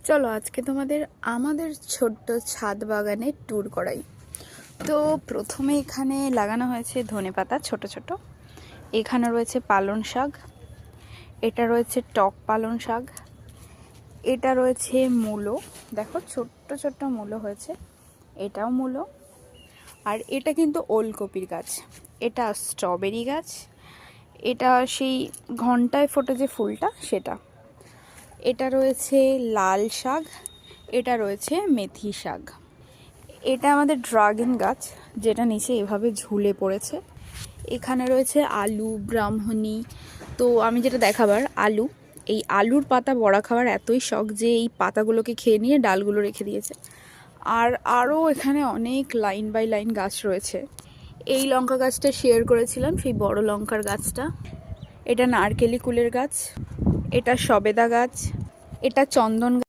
চলো আজকে তোমাদের আমাদের ছোট্ট ছাদ বাগানে ট্যুর করাই। তো প্রথমে এখানে লাগানো হয়েছে ধনেপাতা ছোট ছোট, এখানে রয়েছে পালং শাক, এটা রয়েছে টক পালং শাক, এটা রয়েছে মূলো, দেখো ছোট্ট ছোট্ট মূলো হয়েছে, এটাও মূলো। আর এটা কিন্তু ওলকপির গাছ, এটা স্ট্রবেরি গাছ, এটা সেই ঘন্টায় ফোটে যে ফুলটা সেটা, এটা রয়েছে লাল শাক, এটা রয়েছে মেথি শাক, এটা আমাদের ড্রাগন গাছ যেটা নিচে এভাবে ঝুলে পড়েছে। এখানে রয়েছে আলু, ব্রাহ্মণী। তো আমি যেটা দেখাবার আলু, এই আলুর পাতা বড়া খাওয়ার এতই শখ যে এই পাতাগুলোকে খেয়ে নিয়ে ডালগুলো রেখে দিয়েছে। আর আরও এখানে অনেক লাইন বাই লাইন গাছ রয়েছে। এই লঙ্কা গাছটা শেয়ার করেছিলাম, সেই বড় লঙ্কার গাছটা। এটা নারকেলি কুলের গাছ, এটা সবেদা গাছ, এটা চন্দন গাছ।